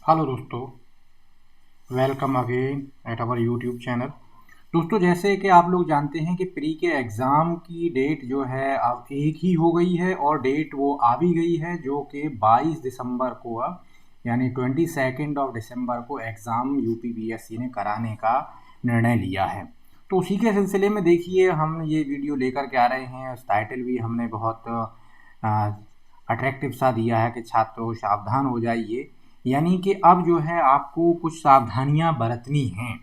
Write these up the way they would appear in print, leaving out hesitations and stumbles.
Hello दोस्तों, welcome again at our YouTube channel. दोस्तों, जैसे कि आप लोग जानते हैं कि प्री के एग्ज़ाम की डेट जो है अब एक ही हो गई है और डेट वो आ भी गई है जो कि 22 दिसंबर को अब यानी 22 दिसंबर को एग्ज़ाम यूपीपीएससी ने कराने का निर्णय लिया है। तो उसी के सिलसिले में देखिए हम ये वीडियो लेकर के आ रहे हैं। उस टाइटल भी हमने बहुत अट्रैक्टिव सा दिया है कि छात्रों सावधान हो जाइए, यानी कि अब जो है आपको कुछ सावधानियां बरतनी हैं।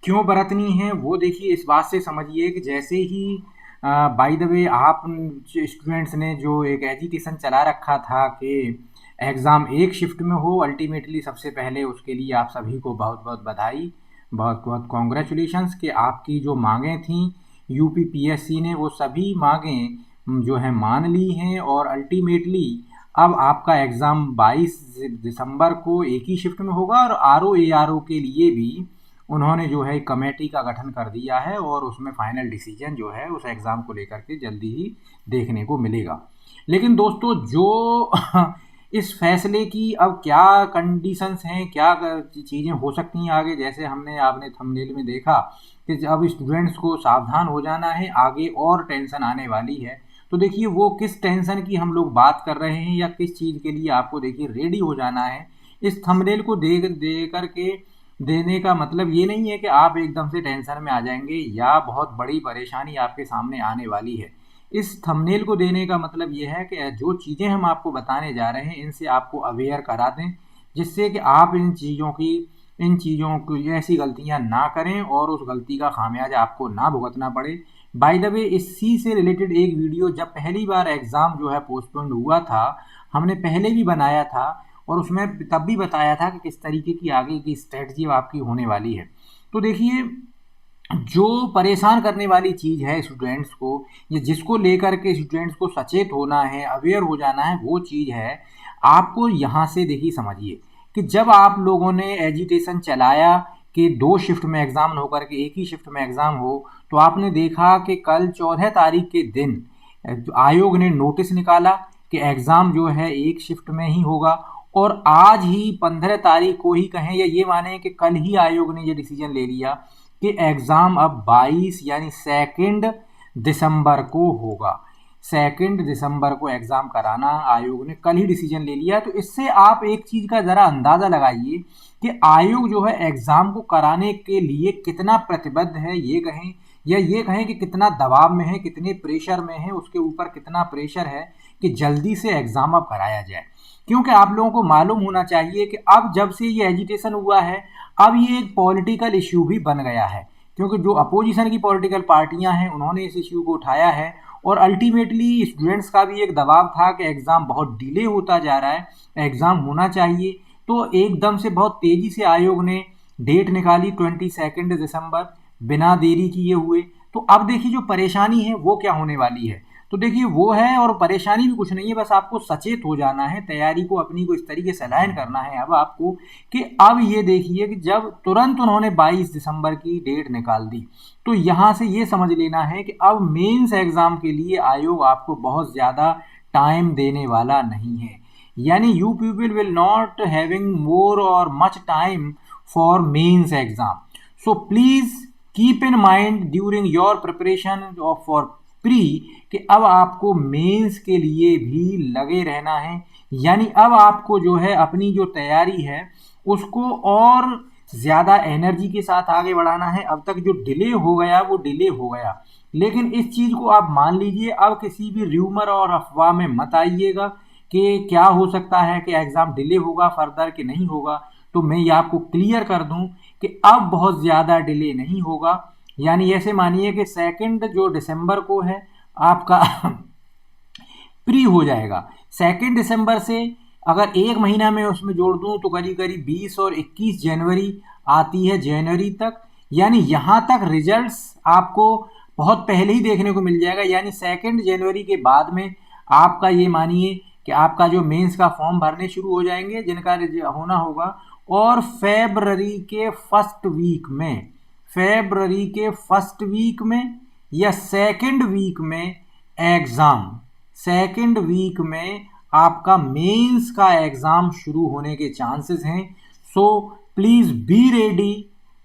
क्यों बरतनी है वो देखिए इस बात से समझिए कि जैसे ही बाय द वे आप स्टूडेंट्स ने जो एक एजिटेशन चला रखा था कि एग्ज़ाम एक शिफ्ट में हो, अल्टीमेटली सबसे पहले उसके लिए आप सभी को बहुत बहुत बधाई, बहुत बहुत कॉन्ग्रेचुलेशंस कि आपकी जो मांगें थीं यूपीपीएससी ने वो सभी मांगें जो है मान ली हैं और अल्टीमेटली अब आपका एग्ज़ाम 22 दिसंबर को एक ही शिफ्ट में होगा और आरओ के लिए भी उन्होंने जो है कमेटी का गठन कर दिया है और उसमें फाइनल डिसीजन जो है उस एग्ज़ाम को लेकर के जल्दी ही देखने को मिलेगा। लेकिन दोस्तों, जो इस फैसले की अब क्या कंडीशंस हैं, क्या चीज़ें हो सकती हैं आगे, जैसे हमने आपने थंबनेल में देखा कि अब स्टूडेंट्स को सावधान हो जाना है, आगे और टेंशन आने वाली है। तो देखिए वो किस टेंशन की हम लोग बात कर रहे हैं या किस चीज़ के लिए आपको देखिए रेडी हो जाना है। इस थंबनेल को दे करके देने का मतलब ये नहीं है कि आप एकदम से टेंशन में आ जाएंगे या बहुत बड़ी परेशानी आपके सामने आने वाली है। इस थंबनेल को देने का मतलब ये है कि जो चीज़ें हम आपको बताने जा रहे हैं इनसे आपको अवेयर करा दें, जिससे कि आप इन चीज़ों की ऐसी गलतियां ना करें और उस गलती का खामियाजा आपको ना भुगतना पड़े। बाय द वे, इसी से रिलेटेड एक वीडियो जब पहली बार एग्ज़ाम जो है पोस्टपोन्ड हुआ था, हमने पहले भी बनाया था और उसमें तब भी बताया था कि किस तरीके की आगे की स्ट्रेटजी आपकी होने वाली है। तो देखिए, जो परेशान करने वाली चीज़ है स्टूडेंट्स को या जिसको लेकर के स्टूडेंट्स को सचेत होना है, अवेयर हो जाना है, वो चीज़ है आपको यहाँ से देखिए समझिए कि जब आप लोगों ने एजिटेशन चलाया कि 2 शिफ्ट में एग्ज़ाम ना होकर के एक ही शिफ्ट में एग्ज़ाम हो, तो आपने देखा कि कल 14 तारीख के दिन आयोग ने नोटिस निकाला कि एग्ज़ाम जो है एक शिफ्ट में ही होगा और आज ही 15 तारीख को ही कहें या ये माने कि कल ही आयोग ने ये डिसीजन ले लिया कि एग्ज़ाम अब 22 यानी 2 दिसंबर को होगा। 2 दिसंबर को एग्ज़ाम कराना आयोग ने कल ही डिसीजन ले लिया। तो इससे आप एक चीज़ का ज़रा अंदाज़ा लगाइए कि आयोग जो है एग्ज़ाम को कराने के लिए कितना प्रतिबद्ध है, ये कहें या ये कहें कि कितना दबाव में है, कितने प्रेशर में है, उसके ऊपर कितना प्रेशर है कि जल्दी से एग्ज़ाम अब कराया जाए। क्योंकि आप लोगों को मालूम होना चाहिए कि अब जब से ये एजिटेशन हुआ है, अब ये एक पॉलिटिकल इश्यू भी बन गया है, क्योंकि जो अपोजिशन की पॉलिटिकल पार्टियां हैं उन्होंने इस इश्यू को उठाया है और अल्टीमेटली स्टूडेंट्स का भी एक दबाव था कि एग्ज़ाम बहुत डिले होता जा रहा है, एग्ज़ाम होना चाहिए। तो एकदम से बहुत तेज़ी से आयोग ने डेट निकाली 22 दिसंबर, बिना देरी किए हुए। तो अब देखिए जो परेशानी है वो क्या होने वाली है। तो देखिए वो है, और परेशानी भी कुछ नहीं है, बस आपको सचेत हो जाना है, तैयारी को अपनी को इस तरीके से अलाइन करना है अब आपको कि अब ये देखिए कि जब तुरंत उन्होंने 22 दिसंबर की डेट निकाल दी, तो यहाँ से ये समझ लेना है कि अब मेंस एग्ज़ाम के लिए आयोग आपको बहुत ज़्यादा टाइम देने वाला नहीं है। यानी you people will not having more और much time for mains exam. So please keep in mind during your preparation of for pre कि अब आपको मेंस के लिए भी लगे रहना है। यानी अब आपको जो है अपनी जो तैयारी है उसको और ज़्यादा एनर्जी के साथ आगे बढ़ाना है। अब तक जो डिले हो गया वो डिले हो गया, लेकिन इस चीज़ को आप मान लीजिए, अब किसी भी र्यूमर और अफवाह में मत आइएगा कि क्या हो सकता है कि एग्ज़ाम डिले होगा फर्दर कि नहीं होगा। तो मैं ये आपको क्लियर कर दूं कि अब बहुत ज़्यादा डिले नहीं होगा। यानी ऐसे मानिए कि 2 दिसंबर को है आपका प्री हो जाएगा। 2 दिसंबर से अगर एक महीना में उसमें जोड़ दूं तो करीब करीब 20 और 21 जनवरी आती है, जनवरी तक। यानी यहाँ तक रिजल्ट्स आपको बहुत पहले ही देखने को मिल जाएगा। यानी 2 जनवरी के बाद में आपका ये मानिए कि आपका जो मेंस का फॉर्म भरने शुरू हो जाएंगे जिनका होना होगा, और फेबररी के फर्स्ट वीक में या सेकंड वीक में एग्ज़ाम, सेकंड वीक में आपका मेंस का एग्ज़ाम शुरू होने के चांसेस हैं। So please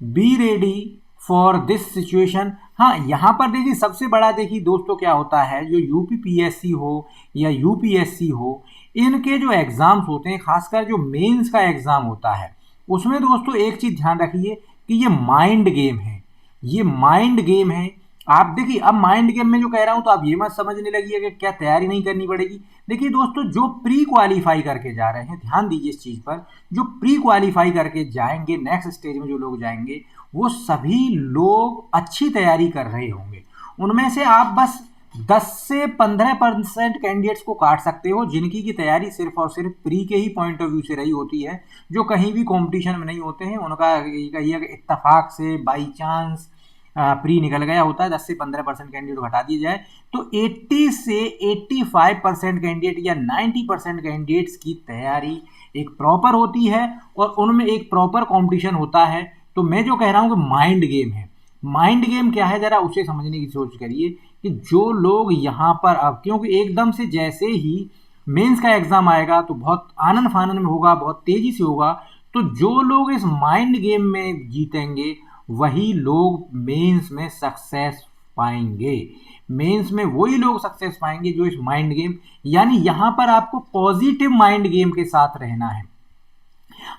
be ready for this situation. हाँ, यहाँ पर देखिए सबसे बड़ा देखिए दोस्तों क्या होता है, जो यूपीपीएससी हो या यूपीएससी हो, इनके जो एग्ज़ाम्स होते हैं, खासकर जो मेंस का एग्ज़ाम होता है, उसमें दोस्तों एक चीज़ ध्यान रखिए कि ये माइंड गेम है। ये माइंड गेम है। आप देखिए, अब माइंड गेम में जो कह रहा हूँ तो आप ये मत समझने लगिए कि क्या तैयारी नहीं करनी पड़ेगी। देखिए दोस्तों, जो प्री क्वालिफाई करके जा रहे हैं, ध्यान दीजिए इस चीज़ पर, जो प्री क्वालिफाई करके जाएंगे, नेक्स्ट स्टेज में जो लोग जाएंगे, वो सभी लोग अच्छी तैयारी कर रहे होंगे। उनमें से आप बस 10 से 15% कैंडिडेट्स को काट सकते हो जिनकी की तैयारी सिर्फ और सिर्फ प्री के ही पॉइंट ऑफ व्यू से रही होती है, जो कहीं भी कंपटीशन में नहीं होते हैं। उनका ये इत्तेफाक से बाई चांस प्री निकल गया होता है। 10 से 15% कैंडिडेट घटा दिए जाए तो 80 से 85% कैंडिडेट या 90% कैंडिडेट्स की तैयारी एक प्रॉपर होती है और उनमें एक प्रॉपर कंपटीशन होता है। तो मैं जो कह रहा हूँ कि माइंड गेम है। माइंड गेम क्या है, जरा उसे समझने की सोच करिए कि जो लोग यहाँ पर, अब क्योंकि एकदम से जैसे ही मेंस का एग्जाम आएगा तो बहुत आनंद फानन में होगा, बहुत तेजी से होगा, तो जो लोग इस माइंड गेम में जीतेंगे वही लोग मेंस में सक्सेस पाएंगे। मेंस में वही लोग सक्सेस पाएंगे जो इस माइंड गेम, यानी यहाँ पर आपको पॉजिटिव माइंड गेम के साथ रहना है।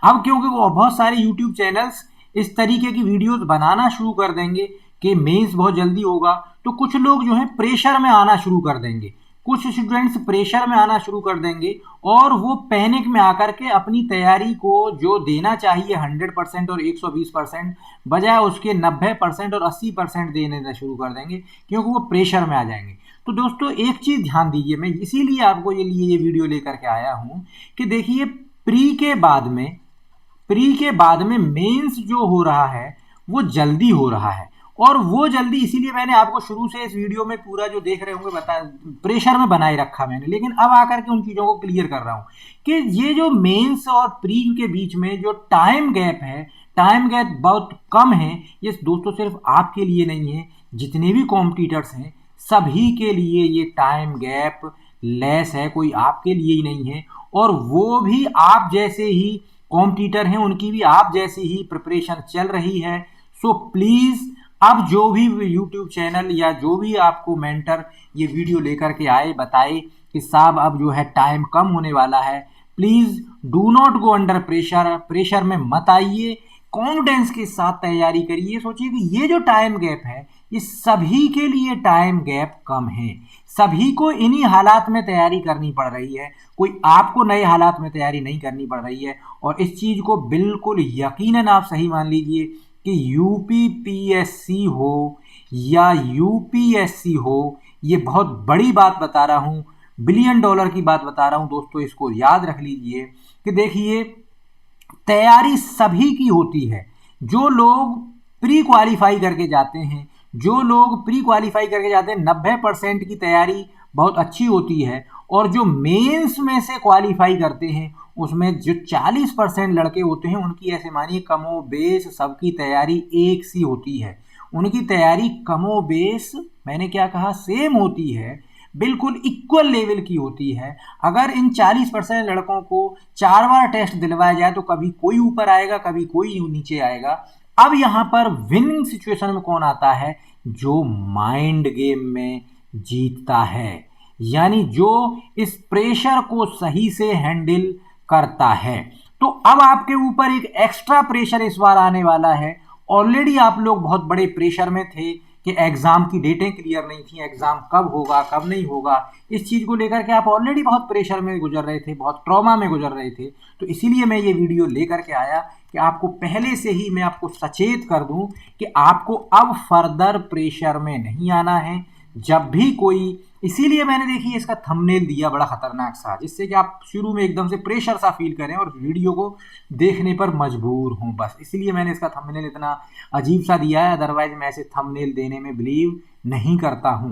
अब क्योंकि वो बहुत सारे यूट्यूब चैनल्स इस तरीके की वीडियोस बनाना शुरू कर देंगे कि मेंस बहुत जल्दी होगा, तो कुछ लोग जो है प्रेशर में आना शुरू कर देंगे। कुछ स्टूडेंट्स प्रेशर में आना शुरू कर देंगे और वो पैनिक में आकर के अपनी तैयारी को जो देना चाहिए 100% और 120%, बजाय उसके 90% और 80% देने शुरू कर देंगे, क्योंकि वो प्रेशर में आ जाएंगे। तो दोस्तों एक चीज़ ध्यान दीजिए, मैं इसीलिए आपको ये वीडियो लेकर के आया हूँ कि देखिए प्री के बाद में मेंस जो हो रहा है वो जल्दी हो रहा है, और वो जल्दी इसीलिए मैंने आपको शुरू से इस वीडियो में पूरा जो देख रहे होंगे बता प्रेशर में बनाए रखा मैंने, लेकिन अब आकर के उन चीज़ों को क्लियर कर रहा हूँ कि ये जो मेंस और प्री के बीच में जो टाइम गैप है, टाइम गैप बहुत कम है। ये दोस्तों सिर्फ आपके लिए नहीं है, जितने भी कॉम्पिटिटर्स हैं सभी के लिए ये टाइम गैप लेस है, कोई आपके लिए ही नहीं है। और वो भी आप जैसे ही कॉम्पिटिटर हैं, उनकी भी आप जैसी ही प्रिपरेशन चल रही है। सो प्लीज़, अब जो भी यूट्यूब चैनल या जो भी आपको मेंटर ये वीडियो लेकर के आए, बताए कि साहब अब जो है टाइम कम होने वाला है, please do not go under pressure. Pressure में मत आइए, कॉन्फिडेंस के साथ तैयारी करिए। सोचिए कि ये जो टाइम गैप है ये सभी के लिए टाइम गैप कम है, सभी को इन्हीं हालात में तैयारी करनी पड़ रही है, कोई आपको नए हालात में तैयारी नहीं करनी पड़ रही है। और इस चीज़ को बिल्कुल यकीनन आप सही मान लीजिए कि यूपीपीएससी हो या यूपीएससी हो, ये बहुत बड़ी बात बता रहा हूँ, $1 बिलियन की बात बता रहा हूँ दोस्तों। इसको याद रख लीजिए कि देखिए तैयारी सभी की होती है। जो लोग प्री क्वालिफाई करके जाते हैं, जो लोग प्री क्वालिफाई करके जाते हैं 90% की तैयारी बहुत अच्छी होती है, और जो मेंस में से क्वालिफाई करते हैं उसमें जो 40% लड़के होते हैं उनकी ऐसे मानिए कमो बेस सबकी तैयारी एक सी होती है। उनकी तैयारी कमो बेस, मैंने क्या कहा, सेम होती है, बिल्कुल इक्वल लेवल की होती है। अगर इन 40% लड़कों को 4 बार टेस्ट दिलवाया जाए तो कभी कोई ऊपर आएगा, कभी कोई नीचे आएगा। अब यहाँ पर विनिंग सिचुएशन में कौन आता है? जो माइंड गेम में जीतता है, यानी जो इस प्रेशर को सही से हैंडल करता है। तो अब आपके ऊपर एक एक्स्ट्रा प्रेशर इस बार आने वाला है। ऑलरेडी आप लोग बहुत बड़े प्रेशर में थे कि एग्ज़ाम की डेटें क्लियर नहीं थी, एग्ज़ाम कब होगा कब नहीं होगा, इस चीज़ को लेकर के आप ऑलरेडी बहुत प्रेशर में गुजर रहे थे, बहुत ट्रॉमा में गुजर रहे थे। तो इसीलिए मैं ये वीडियो लेकर के आया कि आपको पहले से ही मैं आपको सचेत कर दूं कि आपको अब फर्दर प्रेशर में नहीं आना है। जब भी कोई, इसीलिए मैंने देखिए इसका थंबनेल दिया बड़ा खतरनाक सा, जिससे कि आप शुरू में एकदम से प्रेशर सा फील करें और वीडियो को देखने पर मजबूर हों, बस इसलिए मैंने इसका थंबनेल इतना अजीब सा दिया है। अदरवाइज मैं ऐसे थंबनेल देने में बिलीव नहीं करता हूं।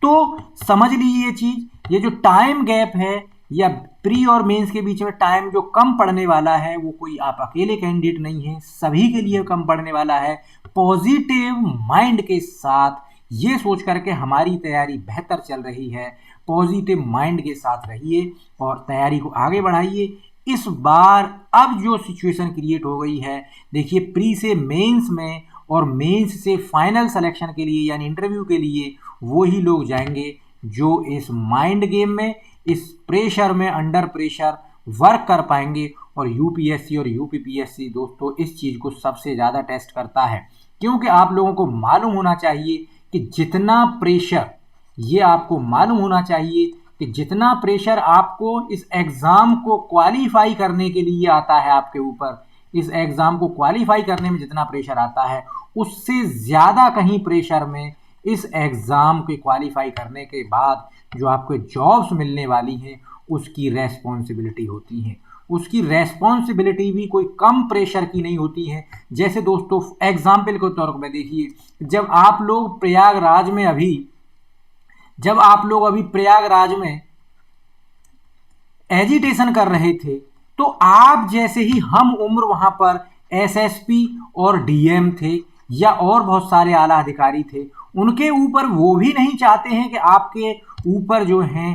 तो समझ लीजिए ये चीज, ये जो टाइम गैप है या प्री और मेंस के बीच में टाइम जो कम पड़ने वाला है, वो कोई आप अकेले कैंडिडेट नहीं है, सभी के लिए कम पड़ने वाला है। पॉजिटिव माइंड के साथ ये सोच करके हमारी तैयारी बेहतर चल रही है, पॉजिटिव माइंड के साथ रहिए और तैयारी को आगे बढ़ाइए। इस बार अब जो सिचुएशन क्रिएट हो गई है, देखिए प्री से मेंस में और मेंस से फाइनल सिलेक्शन के लिए यानी इंटरव्यू के लिए वो ही लोग जाएंगे जो इस माइंड गेम में, इस प्रेशर में, अंडर प्रेशर वर्क कर पाएंगे। और यूपीएससी और यूपीपीएससी दोस्तों इस चीज़ को सबसे ज़्यादा टेस्ट करता है, क्योंकि आप लोगों को मालूम होना चाहिए कि जितना प्रेशर, ये आपको मालूम होना चाहिए कि जितना प्रेशर आपको इस एग्ज़ाम को क्वालिफाई करने के लिए आता है आपके ऊपर, इस एग्ज़ाम को क्वालिफाई करने में जितना प्रेशर आता है, उससे ज़्यादा कहीं प्रेशर में इस एग्ज़ाम के क्वालिफाई करने के बाद जो आपको जॉब्स मिलने वाली हैं उसकी रेस्पॉन्सिबिलिटी होती है। उसकी रेस्पॉन्सिबिलिटी भी कोई कम प्रेशर की नहीं होती है। जैसे दोस्तों एग्जाम्पल के तौर पर देखिए, जब आप लोग प्रयागराज में एजिटेशन कर रहे थे, तो आप जैसे ही हम उम्र वहां पर एसएसपी और डीएम थे या और बहुत सारे आला अधिकारी थे, उनके ऊपर वो भी नहीं चाहते हैं कि आपके ऊपर जो है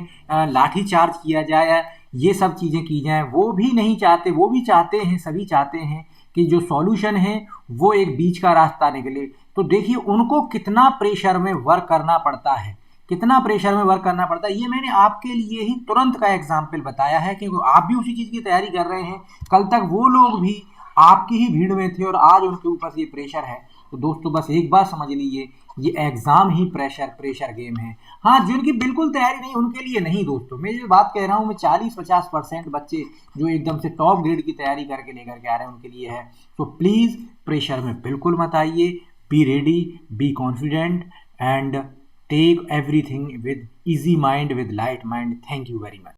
लाठी चार्ज किया जाए, ये सब चीज़ें की जाएं, वो भी नहीं चाहते। वो भी चाहते हैं, सभी चाहते हैं कि जो सॉल्यूशन है वो एक बीच का रास्ता निकले। तो देखिए उनको कितना प्रेशर में वर्क करना पड़ता है, कितना प्रेशर में वर्क करना पड़ता है। ये मैंने आपके लिए ही तुरंत का एग्जाम्पल बताया है, क्योंकि आप भी उसी चीज़ की तैयारी कर रहे हैं। कल तक वो लोग भी आपकी ही भीड़ में थे और आज उनके ऊपर ये प्रेशर है। तो दोस्तों बस एक बात समझ लीजिए, ये एग्ज़ाम ही प्रेशर गेम है। हाँ, जिनकी बिल्कुल तैयारी नहीं उनके लिए नहीं दोस्तों, मैं जो बात कह रहा हूँ मैं 40-50% बच्चे जो एकदम से टॉप ग्रेड की तैयारी करके लेकर के आ रहे हैं उनके लिए है। तो प्लीज़ प्रेशर में बिल्कुल मत आइए, be ready, be confident and take everything with easy mind, with light mind. Thank you very much.